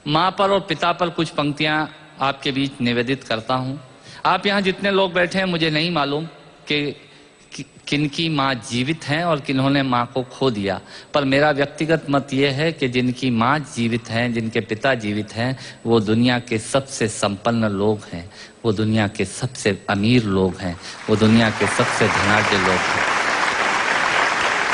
माँ पर और पिता पर कुछ पंक्तियां आपके बीच निवेदित करता हूं। आप यहाँ जितने लोग बैठे हैं, मुझे नहीं मालूम कि किनकी माँ जीवित हैं और किन्होंने माँ को खो दिया, पर मेरा व्यक्तिगत मत यह है कि जिनकी माँ जीवित हैं, जिनके पिता जीवित हैं, वो दुनिया के सबसे संपन्न लोग हैं, वो दुनिया के सबसे अमीर लोग हैं, वो दुनिया के सबसे धनाढ्य लोग हैं।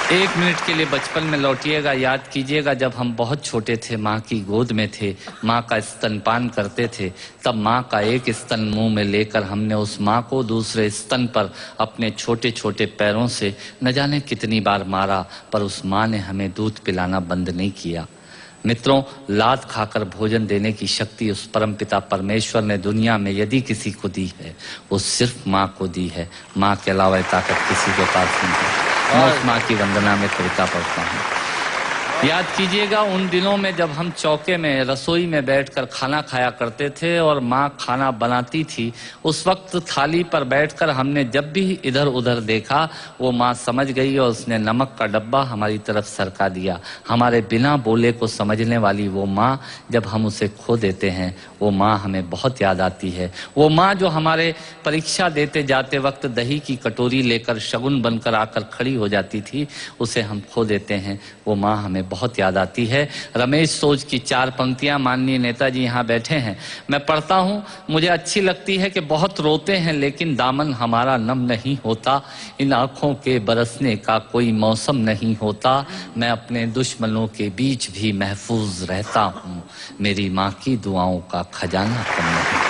1 मिनट के लिए बचपन में लौटिएगा, याद कीजिएगा जब हम बहुत छोटे थे, माँ की गोद में थे, माँ का स्तनपान करते थे, तब माँ का एक स्तन मुंह में लेकर हमने उस माँ को दूसरे स्तन पर अपने छोटे छोटे पैरों से न जाने कितनी बार मारा, पर उस माँ ने हमें दूध पिलाना बंद नहीं किया। मित्रों, लात खाकर भोजन देने की शक्ति उस परमपिता परमेश्वर ने दुनिया में यदि किसी को दी है, वो सिर्फ माँ को दी है। माँ के अलावा ताकत किसी के पास नहीं है। मैं उस माँ की वंदना में कविता पढ़ता हूँ। याद कीजिएगा उन दिनों में जब हम चौके में रसोई में बैठकर खाना खाया करते थे और माँ खाना बनाती थी, उस वक्त थाली पर बैठकर हमने जब भी इधर उधर देखा, वो माँ समझ गई और उसने नमक का डब्बा हमारी तरफ सरका दिया। हमारे बिना बोले को समझने वाली वो माँ, जब हम उसे खो देते हैं, वो माँ हमें बहुत याद आती है। वो माँ जो हमारे परीक्षा देते जाते वक्त दही की कटोरी लेकर शगुन बनकर आकर खड़ी हो जाती थी, उसे हम खो देते हैं। वो माँ हमें बहुत याद आती है। रमेश सोज की 4 पंक्तियां माननीय नेताजी यहाँ बैठे हैं, मैं पढ़ता हूँ। मुझे अच्छी लगती है कि बहुत रोते हैं लेकिन दामन हमारा नम नहीं होता, इन आंखों के बरसने का कोई मौसम नहीं होता, मैं अपने दुश्मनों के बीच भी महफूज रहता हूँ, मेरी माँ की दुआओं का खजाना कम नहीं।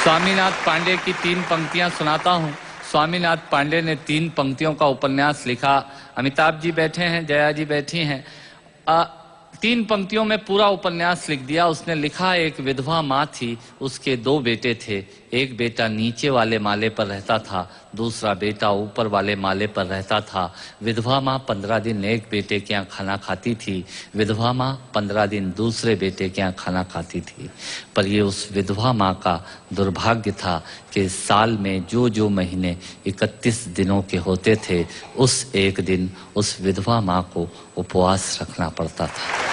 स्वामीनाथ पांडे की 3 पंक्तियां सुनाता हूँ। स्वामीनाथ पांडे ने 3 पंक्तियों का उपन्यास लिखा। अमिताभ जी बैठे हैं, जया जी बैठी हैं। 3 पंक्तियों में पूरा उपन्यास लिख दिया उसने। लिखा, एक विधवा माँ थी, उसके 2 बेटे थे। एक बेटा नीचे वाले माले पर रहता था, दूसरा बेटा ऊपर वाले माले पर रहता था। विधवा माँ 15 दिन एक बेटे के यहाँ खाना खाती थी, विधवा माँ 15 दिन दूसरे बेटे के यहाँ खाना खाती थी। पर ये उस विधवा माँ का दुर्भाग्य था कि साल में जो महीने 31 दिनों के होते थे, उस एक दिन उस विधवा माँ को उपवास रखना पड़ता था।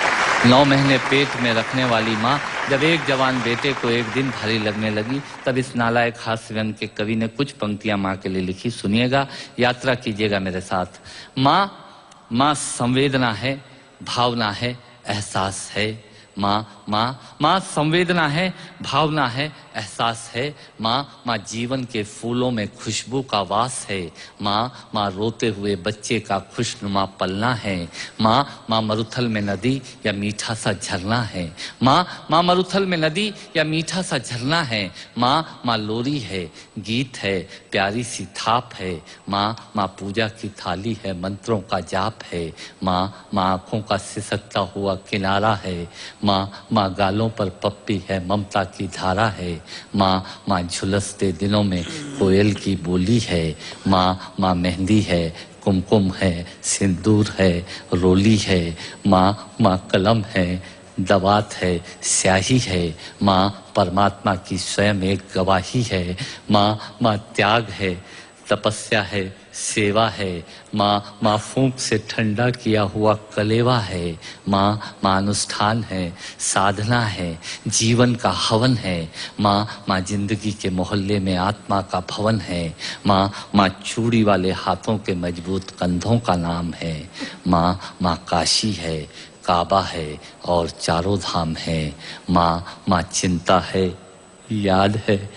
9 महीने पेट में रखने वाली माँ जब एक जवान बेटे को एक दिन भारी लगने लगी, तब इस नालायक हास्य व्यंग के कवि ने कुछ पंक्तियां माँ के लिए लिखी। सुनिएगा, यात्रा कीजिएगा मेरे साथ। माँ संवेदना है, भावना है, एहसास है। माँ संवेदना है, भावना है, एहसास है। माँ जीवन के फूलों में खुशबू का वास है। माँ रोते हुए बच्चे का खुशनुमा पलना है। माँ मरुथल में नदी या मीठा सा झरना है। माँ मरुथल में नदी या मीठा सा झरना है। माँ लोरी है, गीत है, प्यारी सी थाप है। माँ पूजा की थाली है, मंत्रों का जाप है। माँ आंखों का सिसकता हुआ किनारा है। माँ गालों पर पप्पी है, ममता की धारा है। माँ झुलसते दिनों में कोयल की बोली है। माँ मेहंदी है, कुमकुम है, सिंदूर है, रोली है। माँ कलम है, दवात है, स्याही है। माँ परमात्मा की स्वयं एक गवाही है। माँ त्याग है, तपस्या है, सेवा है। माँ फूंक से ठंडा किया हुआ कलेवा है। माँ अनुष्ठान है, साधना है, जीवन का हवन है। माँ जिंदगी के मोहल्ले में आत्मा का भवन है। माँ चूड़ी वाले हाथों के मजबूत कंधों का नाम है। माँ काशी है, काबा है और चारों धाम है। माँ चिंता है, याद है,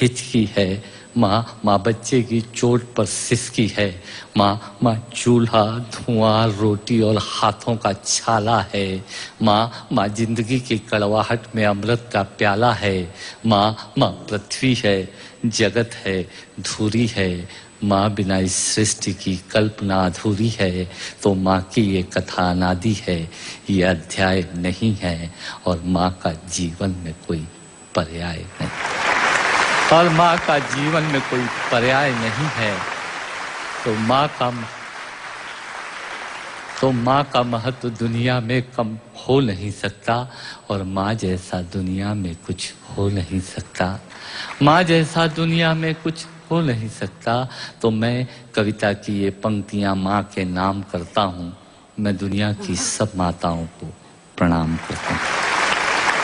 हिचकी है। माँ बच्चे की चोट पर सिसकी है। माँ चूल्हा, धुआं, रोटी और हाथों का छाला है। माँ जिंदगी की कड़वाहट में अमृत का प्याला है। माँ पृथ्वी है, जगत है, धुरी है। माँ बिना इस सृष्टि की कल्पना अधूरी है। तो माँ की ये कथा अनादि है, ये अध्याय नहीं है, और माँ का जीवन में कोई पर्याय नहीं, और माँ का जीवन में कोई पर्याय नहीं है। तो माँ का महत्व दुनिया में कम हो नहीं सकता, और माँ जैसा दुनिया में कुछ हो नहीं सकता। माँ जैसा दुनिया में कुछ हो नहीं सकता। तो मैं कविता की ये पंक्तियां माँ के नाम करता हूँ। मैं दुनिया की सब माताओं को प्रणाम करता हूँ।